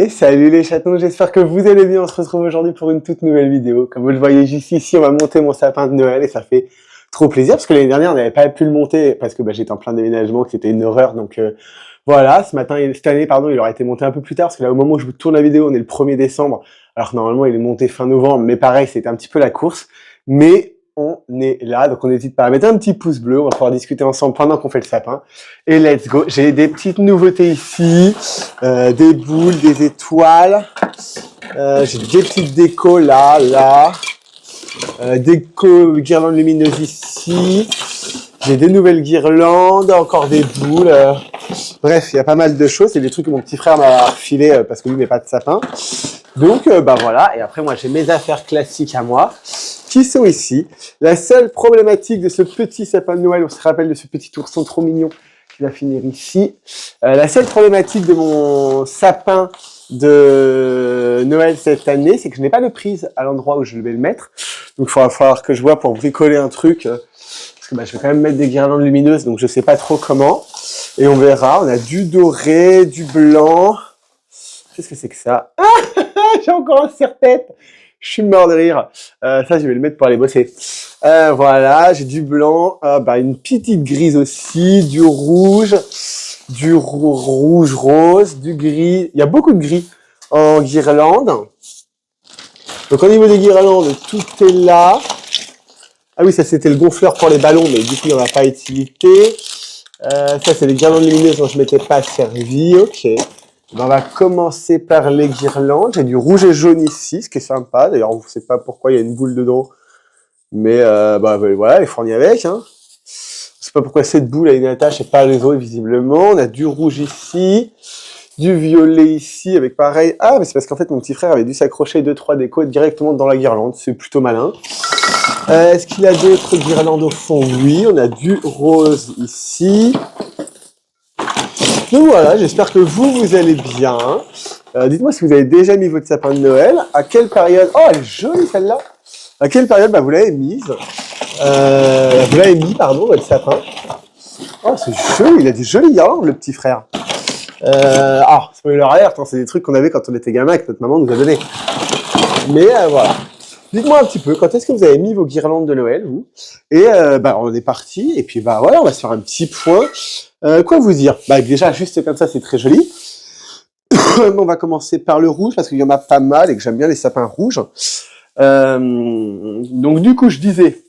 Salut les chatons, j'espère que vous allez bien. On se retrouve aujourd'hui pour une toute nouvelle vidéo. Comme vous le voyez juste ici, on va monter mon sapin de Noël et ça fait trop plaisir parce que l'année dernière on n'avait pas pu le monter parce que j'étais en plein déménagement, que c'était une horreur. Donc voilà, cette année pardon, il aurait été monté un peu plus tard parce que là au moment où je vous tourne la vidéo, on est le 1er décembre. Alors que normalement il est monté fin novembre, mais pareil, c'était un petit peu la course. Mais on est là, donc on n'hésite pas à mettre un petit pouce bleu, on va pouvoir discuter ensemble pendant qu'on fait le sapin. Et let's go. J'ai des petites nouveautés ici, des boules, des étoiles, j'ai des petites décos là, déco guirlandes lumineuses ici, j'ai des nouvelles guirlandes, encore des boules, bref, il y a pas mal de choses, c'est des trucs que mon petit frère m'a refilé parce que lui n'est pas de sapin. Donc voilà, et après moi j'ai mes affaires classiques à moi, qui sont ici. La seule problématique de ce petit sapin de Noël, on se rappelle de ce petit ourson trop mignon qui va finir ici. La seule problématique de mon sapin de Noël cette année, c'est que je n'ai pas de prise à l'endroit où je vais le mettre. Donc il va falloir que je vois pour bricoler un truc, parce que je vais quand même mettre des guirlandes lumineuses, donc je sais pas trop comment. Et on verra, on a du doré, du blanc. Qu'est-ce que c'est que ça? J'ai encore un serre-tête. Je suis mort de rire. Ça, je vais le mettre pour aller bosser. Voilà, j'ai du blanc, une petite grise aussi, du rouge rose, du gris. Il y a beaucoup de gris en guirlande. Donc au niveau des guirlandes, tout est là. Ah oui, ça c'était le gonfleur pour les ballons, mais du coup il n'y en a pas utilité. Ça c'est les guirlandes lumineuses dont je ne m'étais pas servi. Ok. On va commencer par les guirlandes. J'ai du rouge et jaune ici, ce qui est sympa. D'ailleurs, on ne sait pas pourquoi il y a une boule dedans. Mais voilà, il faut fourni avec. Hein. Je ne sais pas pourquoi cette boule a une attache et pas les autres, visiblement. On a du rouge ici, du violet ici, avec pareil. Ah, mais c'est parce qu'en fait, mon petit frère avait dû s'accrocher 2-3 décos directement dans la guirlande. C'est plutôt malin. Est-ce qu'il y a d'autres guirlandes au fond? Oui, on a du rose ici. Donc voilà, j'espère que vous allez bien. Dites-moi si vous avez déjà mis votre sapin de Noël. À quelle période... Oh, elle est jolie celle-là. À quelle période vous l'avez mise Vous l'avez mis, pardon, votre sapin. Oh, c'est joli, il a des jolis guirlandes, le petit frère. Spoiler alert, c'est des trucs qu'on avait quand on était gamin, que notre maman nous a donné. Mais voilà. Dites-moi un petit peu, quand est-ce que vous avez mis vos guirlandes de Noël, vous? Et on est parti, et puis voilà, on va se faire un petit point. Quoi vous dire? Déjà, juste comme ça, c'est très joli. On va commencer par le rouge, parce qu'il y en a pas mal, et que j'aime bien les sapins rouges. Donc du coup, je disais...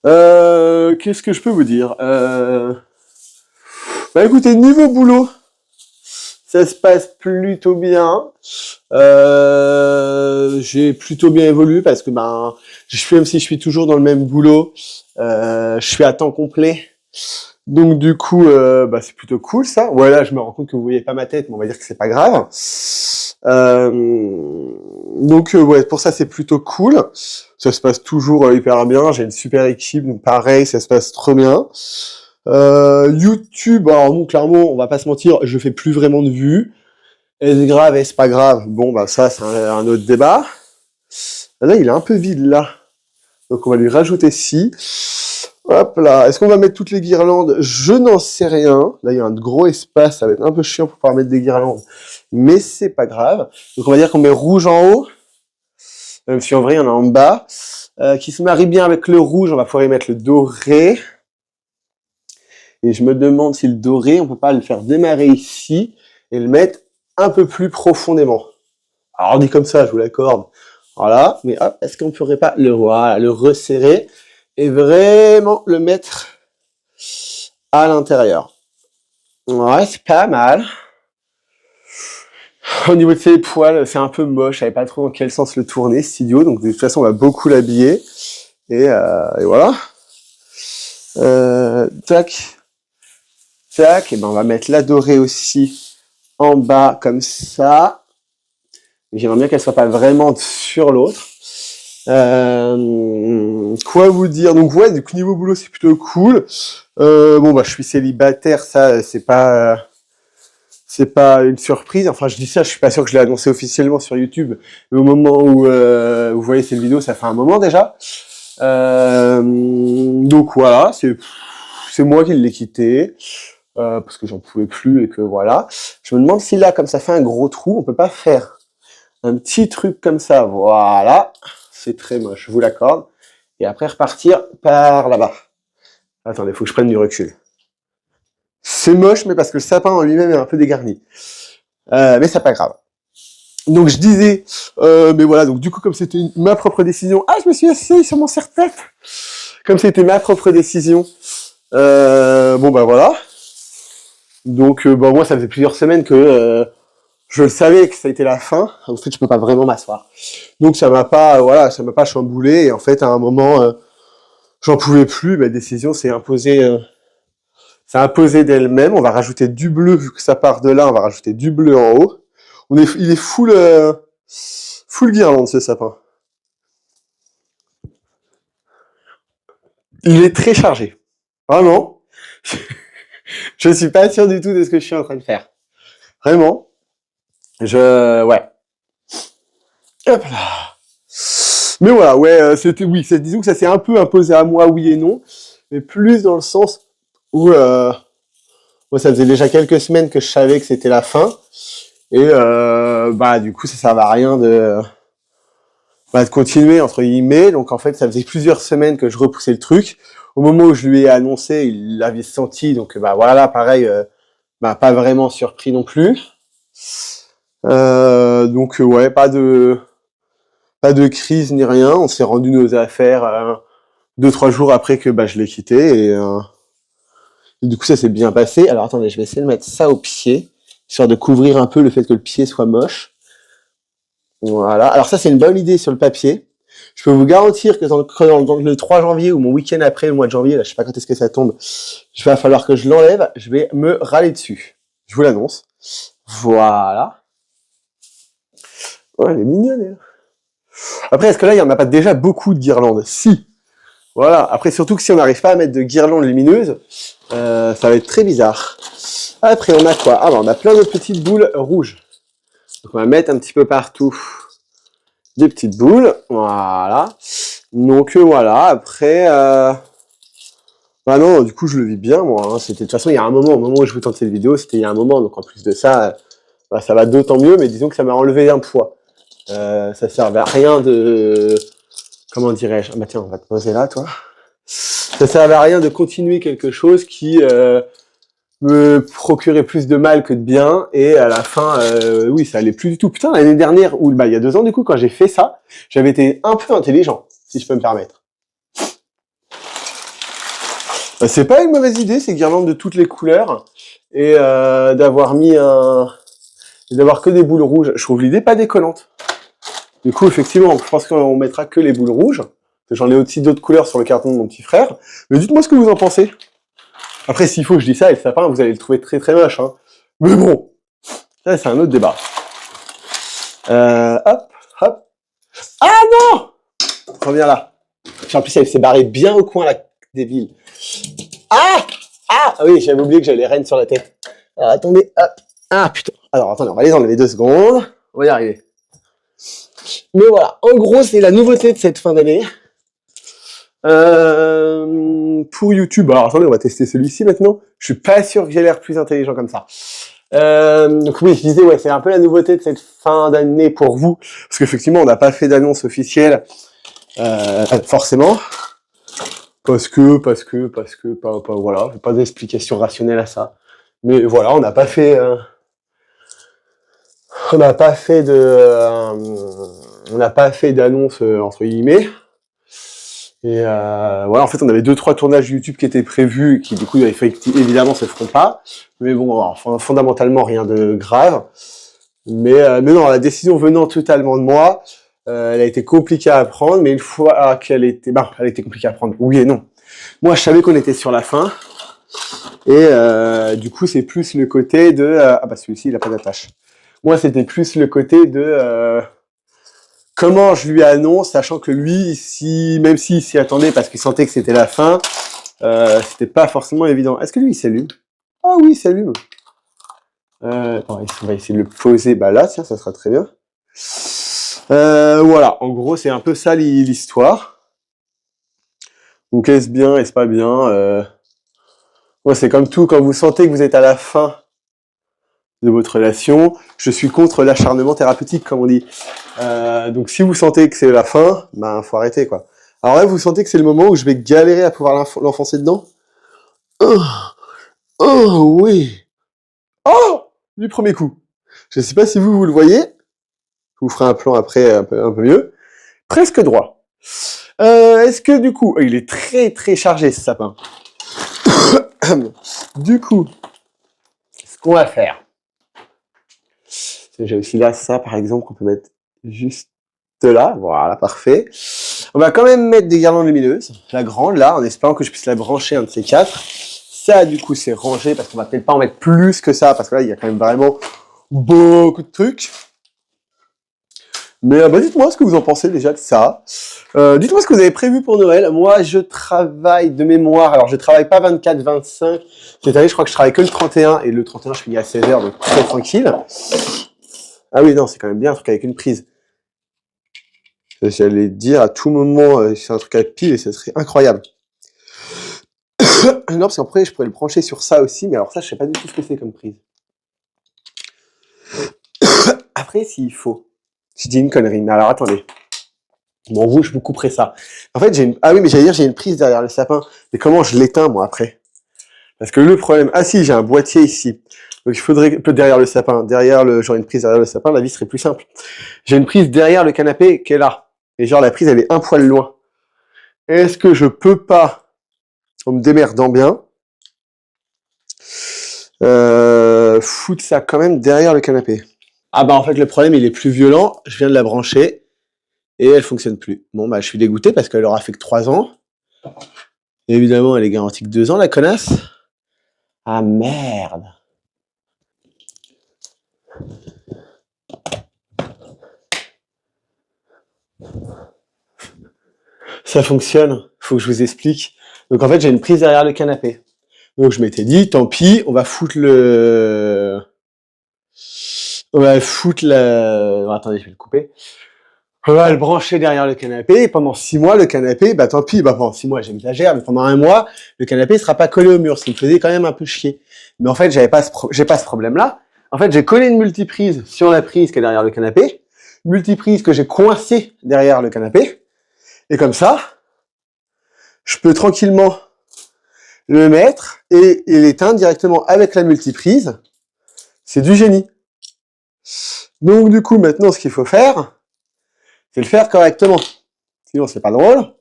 qu'est-ce que je peux vous dire? Écoutez, niveau boulot, ça se passe plutôt bien. J'ai plutôt bien évolué parce que même si je suis toujours dans le même boulot, je suis à temps complet. Donc du coup, c'est plutôt cool ça. Voilà, je me rends compte que vous voyez pas ma tête, mais on va dire que c'est pas grave. Pour ça c'est plutôt cool. Ça se passe toujours hyper bien. J'ai une super équipe, donc pareil, ça se passe trop bien. YouTube, alors non, clairement, on va pas se mentir, je fais plus vraiment de vues. Est-ce grave, est-ce pas grave? Bon, ça, c'est un autre débat. Là, il est un peu vide, là. Donc, on va lui rajouter ci. Hop là. Est-ce qu'on va mettre toutes les guirlandes? Je n'en sais rien. Là, il y a un gros espace. Ça va être un peu chiant pour pouvoir mettre des guirlandes. Mais c'est pas grave. Donc, on va dire qu'on met rouge en haut. Même si en vrai, il y en a en bas. Qui se marie bien avec le rouge. On va pouvoir y mettre le doré. Et je me demande si le doré, on peut pas le faire démarrer ici et le mettre un peu plus profondément. Alors dit comme ça, je vous l'accorde. Voilà, mais hop, est-ce qu'on pourrait pas le resserrer et vraiment le mettre à l'intérieur? Ouais, c'est pas mal. Au niveau de ses poils, c'est un peu moche, je savais pas trop dans quel sens le tourner, cet idiot, donc de toute façon on va beaucoup l'habiller. Et voilà. Tac. Tac, et on va mettre la dorée aussi en bas comme ça. J'aimerais bien qu'elle soit pas vraiment sur l'autre. Quoi vous dire? Donc ouais, du coup niveau boulot c'est plutôt cool. Je suis célibataire, ça c'est pas une surprise. Enfin je dis ça, je suis pas sûr que je l'ai annoncé officiellement sur YouTube, mais au moment où vous voyez cette vidéo, ça fait un moment déjà. Donc voilà, c'est moi qui l'ai quitté. parce que j'en pouvais plus et que voilà. Je me demande si là, comme ça fait un gros trou, on peut pas faire un petit truc comme ça. Voilà, c'est très moche, je vous l'accorde. Et après repartir par là-bas. Attendez, faut que je prenne du recul. C'est moche, mais parce que le sapin en lui-même est un peu dégarni. Mais c'est pas grave. Donc je disais, mais voilà, donc du coup comme c'était ma propre décision, ah je me suis assis sur mon serre-tête. Comme c'était ma propre décision, bon bah voilà. Donc bah moi ça faisait plusieurs semaines que je savais que ça a été la fin. En fait je peux pas vraiment m'asseoir. Donc ça m'a pas, voilà, ça m'a pas chamboulé. Et en fait à un moment j'en pouvais plus. Ma décision s'est imposée d'elle-même. On va rajouter du bleu vu que ça part de là. On va rajouter du bleu en haut. Il est full guirlande ce sapin. Il est très chargé. Vraiment. Je suis pas sûr du tout de ce que je suis en train de faire. Vraiment. Ouais. Hop là. Mais voilà, ouais, oui, disons que ça s'est un peu imposé à moi, oui et non, mais plus dans le sens où, moi, ça faisait déjà quelques semaines que je savais que c'était la fin, et bah du coup, ça servait à rien de continuer entre guillemets. Donc en fait, ça faisait plusieurs semaines que je repoussais le truc. Au moment où je lui ai annoncé, il l'avait senti, donc bah voilà, pareil, bah pas vraiment surpris non plus. Donc ouais, pas de crise ni rien. On s'est rendu nos affaires 2-3 jours après que bah je l'ai quitté et du coup ça s'est bien passé. Alors attendez, je vais essayer de mettre ça au pied, histoire de couvrir un peu le fait que le pied soit moche. Voilà. Alors ça c'est une bonne idée sur le papier. Je peux vous garantir que dans le 3 janvier ou mon week-end après le mois de janvier, là je sais pas quand est-ce que ça tombe, il va falloir que je l'enlève. Je vais me râler dessus. Je vous l'annonce. Voilà. Ouais, elle est mignonne elle. Après, est-ce que là, il n'y en a pas déjà beaucoup de guirlandes? Si. Voilà. Après, surtout que si on n'arrive pas à mettre de guirlandes lumineuses, ça va être très bizarre. Après, on a quoi? Ah, bah, on a plein de petites boules rouges. Donc, on va mettre un petit peu partout des petites boules. Voilà. Donc, voilà. Après, bah non, du coup, je le vis bien, moi. Hein. De toute façon, il y a un moment, au moment où je vous tente cette vidéo, c'était il y a un moment. Donc, en plus de ça, bah, ça va d'autant mieux. Mais disons que ça m'a enlevé un poids. Ça servait à rien de... Comment dirais-je? Ah bah tiens, on va te poser là, toi. Ça servait à rien de continuer quelque chose qui me procurait plus de mal que de bien. Et à la fin, oui, ça allait plus du tout. Putain, l'année dernière, ou bah il y a 2 ans du coup, quand j'ai fait ça, j'avais été un peu intelligent, si je peux me permettre. C'est pas une mauvaise idée, ces guirlandes de toutes les couleurs. Et d'avoir que des boules rouges. Je trouve l'idée pas déconnante. Du coup, effectivement, je pense qu'on mettra que les boules rouges. J'en ai aussi d'autres couleurs sur le carton de mon petit frère. Mais dites-moi ce que vous en pensez. Après, s'il faut que je dise ça, et le sapin, vous allez le trouver très très moche. Hein. Mais bon, ça c'est un autre débat. Hop, hop. Ah non! Reviens là. En plus, elle s'est barrée bien au coin, la débile. Ah! Ah! Oui, j'avais oublié que j'avais les rênes sur la tête. Alors, attendez, hop. Ah putain. Alors, attendez, on va les enlever 2 secondes. On va y arriver. Mais voilà, en gros, c'est la nouveauté de cette fin d'année. Pour YouTube, alors attendez, on va tester celui-ci maintenant. Je suis pas sûr que j'ai l'air plus intelligent comme ça. Donc oui, je disais, ouais, c'est un peu la nouveauté de cette fin d'année pour vous, parce qu'effectivement, on n'a pas fait d'annonce officielle, forcément, parce que, voilà, pas d'explication rationnelle à ça. Mais voilà, on n'a pas fait d'annonce entre guillemets. Et voilà, en fait, on avait 2-3 tournages YouTube qui étaient prévus, qui du coup, évidemment, se feront pas. Mais bon, alors, fondamentalement, rien de grave. Mais non, la décision venant totalement de moi, elle a été compliquée à prendre, mais une fois qu'elle était... Bah, elle a été compliquée à prendre, oui et non. Moi, je savais qu'on était sur la fin. Et du coup, c'est plus le côté de... ah bah celui-ci, il a pas d'attache. Moi, c'était plus le côté de... comment je lui annonce, sachant que lui, même s'il s'y attendait parce qu'il sentait que c'était la fin, c'était pas forcément évident. Est-ce que lui, il s'allume? Ah oui, il s'allume. Attends, on va essayer de le poser. Bah là, tiens, ça sera très bien. Voilà, en gros, c'est un peu ça l'histoire. Donc, est-ce bien, est-ce pas bien Moi, c'est comme tout, quand vous sentez que vous êtes à la fin de votre relation, je suis contre l'acharnement thérapeutique, comme on dit. Donc, si vous sentez que c'est la fin, ben, faut arrêter, quoi. Alors là, vous sentez que c'est le moment où je vais galérer à pouvoir l'enfoncer dedans? Oh, oh, oui. Oh! Du premier coup. Je sais pas si vous le voyez. Je vous ferai un plan après un peu mieux. Presque droit. Est-ce que du coup, il est très très chargé ce sapin. Du coup, ce qu'on va faire, j'ai aussi là ça par exemple qu'on peut mettre juste là, voilà, parfait. On va quand même mettre des guirlandes lumineuses, la grande là, en espérant que je puisse la brancher un de ces quatre. Ça du coup c'est rangé parce qu'on va peut-être pas en mettre plus que ça, parce que là il y a quand même vraiment beaucoup de trucs. Mais bah, dites-moi ce que vous en pensez déjà de ça. Dites-moi ce que vous avez prévu pour Noël. Moi, je travaille de mémoire. Alors, je travaille pas 24, 25. Cette année, je crois que je travaille que le 31. Et le 31, je finis à 16h, donc très tranquille. Ah oui, non, c'est quand même bien un truc avec une prise. J'allais dire à tout moment, c'est un truc à pile et ça serait incroyable. Non, parce qu'après, je pourrais le brancher sur ça aussi. Mais alors ça, je sais pas du tout ce que c'est comme prise. Après, s'il faut. Je dis une connerie. Mais alors, attendez. Bon, vous, je vous couperai ça. En fait, ah oui, mais j'allais dire, j'ai une prise derrière le sapin. Mais comment je l'éteins, moi, après? Parce que le problème... Ah si, j'ai un boîtier ici. Donc, il faudrait un peu derrière le sapin. J'aurais une prise derrière le sapin, la vie serait plus simple. J'ai une prise derrière le canapé qui est là. Et genre, la prise, elle est un poil loin. Est-ce que je peux pas, en me démerdant bien, foutre ça quand même derrière le canapé? Ah bah, en fait, le problème, il est plus violent. Je viens de la brancher. Et elle fonctionne plus. Bon, bah, je suis dégoûté parce qu'elle aura fait que 3 ans. Et évidemment, elle est garantie que 2 ans, la connasse. Ah, merde. Ça fonctionne. Faut que je vous explique. Donc, en fait, j'ai une prise derrière le canapé. Donc, je m'étais dit, tant pis, on va foutre non, attendez, je vais le couper. On va le brancher derrière le canapé, et pendant 6 mois, le canapé, bah tant pis, bah pendant 6 mois, j'exagère, mais pendant 1 mois, le canapé sera pas collé au mur, ce qui me faisait quand même un peu chier. Mais en fait, j'ai pas ce problème-là. En fait, j'ai collé une multiprise sur la prise qui est derrière le canapé, multiprise que j'ai coincée derrière le canapé, et comme ça, je peux tranquillement le mettre et l'éteindre directement avec la multiprise. C'est du génie. Donc du coup, maintenant, ce qu'il faut faire, c'est le faire correctement. Sinon, c'est pas drôle.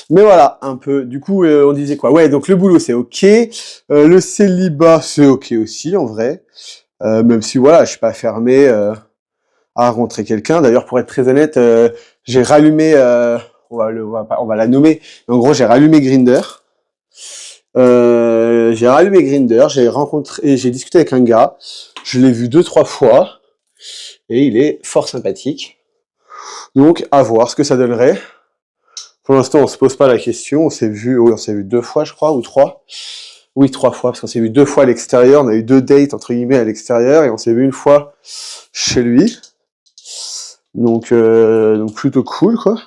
Mais voilà, un peu. Du coup, on disait quoi? Ouais, donc le boulot, c'est ok. Le célibat, c'est ok aussi, en vrai. Même si, voilà, je suis pas fermé à rencontrer quelqu'un. D'ailleurs, pour être très honnête, j'ai rallumé... on va la nommer. En gros, j'ai rallumé Grindr. J'ai discuté avec un gars. Je l'ai vu 2-3 fois. Et il est fort sympathique. Donc, à voir ce que ça donnerait. Pour l'instant, on se pose pas la question. On s'est vu 2 fois, je crois, ou 3. Oui, 3 fois, parce qu'on s'est vu 2 fois à l'extérieur. On a eu 2 dates, entre guillemets, à l'extérieur. Et on s'est vu une fois chez lui. Donc plutôt cool, quoi.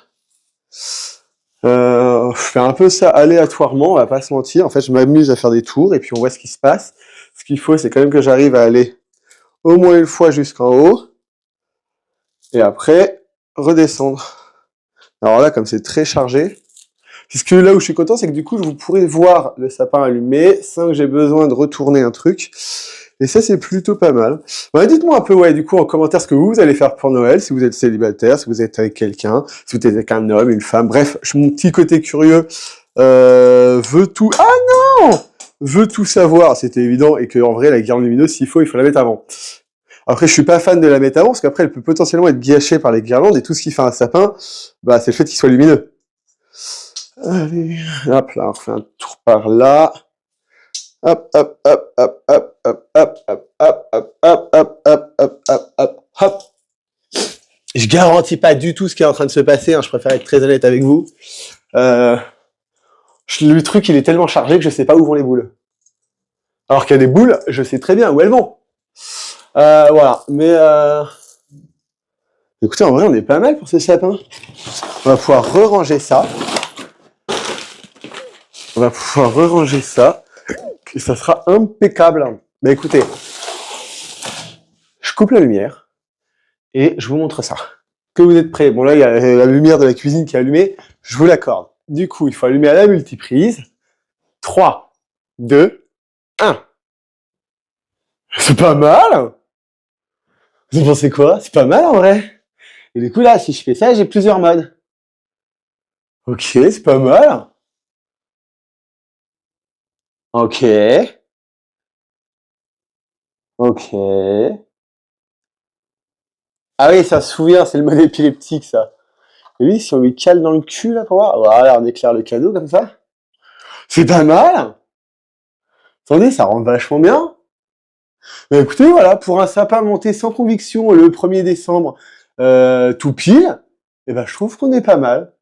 Je fais un peu ça aléatoirement, on va pas se mentir. En fait, je m'amuse à faire des tours et puis on voit ce qui se passe. Ce qu'il faut, c'est quand même que j'arrive à aller au moins une fois jusqu'en haut. Et après, redescendre. Alors là, comme c'est très chargé, puisque là où je suis content, c'est que du coup, vous pourrez voir le sapin allumé sans que j'ai besoin de retourner un truc. Et ça, c'est plutôt pas mal. Bah, dites-moi un peu, ouais, du coup, en commentaire, ce que vous allez faire pour Noël, si vous êtes célibataire, si vous êtes avec quelqu'un, si vous êtes avec un homme, une femme, bref, mon petit côté curieux veut tout... Ah non! Veut tout savoir, c'était évident, et que en vrai, la guirlande lumineuse, s'il faut la mettre avant. Après, je suis pas fan de la mettre avant, parce qu'après, elle peut potentiellement être gâchée par les guirlandes, et tout ce qui fait un sapin, bah, c'est le fait qu'il soit lumineux. Allez, hop, là, on refait un tour par là. Hop, hop, hop, hop, hop, hop, hop, hop, hop, hop, hop, hop, hop, hop, hop, hop, hop. Je garantis pas du tout ce qui est en train de se passer, hein, je préfère être très honnête avec vous. Le truc, il est tellement chargé que je sais pas où vont les boules. Alors qu'il y a des boules, je sais très bien où elles vont. Voilà, mais écoutez, en vrai, on est pas mal pour ce sapin. On va pouvoir re-ranger ça. On va pouvoir ranger ça. Et ça sera impeccable. Bah écoutez, je coupe la lumière et je vous montre ça. Que vous êtes prêts? Bon là, il y a la lumière de la cuisine qui est allumée. Je vous l'accorde. Du coup, il faut allumer à la multiprise. 3, 2, 1. C'est pas mal. Vous en pensez quoi? C'est pas mal en vrai. Et du coup là, si je fais ça, j'ai plusieurs modes. Ok, c'est pas mal. Ok. Ok. Ah oui, ça se souvient, c'est le mode épileptique ça. Et oui, si on lui cale dans le cul là pour voir. Voilà, on éclaire le cadeau comme ça. C'est pas mal. Attendez, ça rend vachement bien. Mais écoutez, voilà, pour un sapin monté sans conviction le 1er décembre, tout pile, eh ben, je trouve qu'on est pas mal.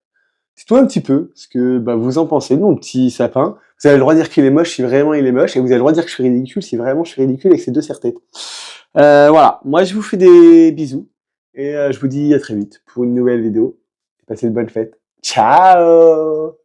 Dites-moi un petit peu ce que bah, vous en pensez de mon petit sapin. Vous avez le droit de dire qu'il est moche si vraiment il est moche, et vous avez le droit de dire que je suis ridicule si vraiment je suis ridicule avec ces deux serre-têtes. Voilà, moi je vous fais des bisous, et je vous dis à très vite pour une nouvelle vidéo. Passez de bonnes fêtes. Ciao!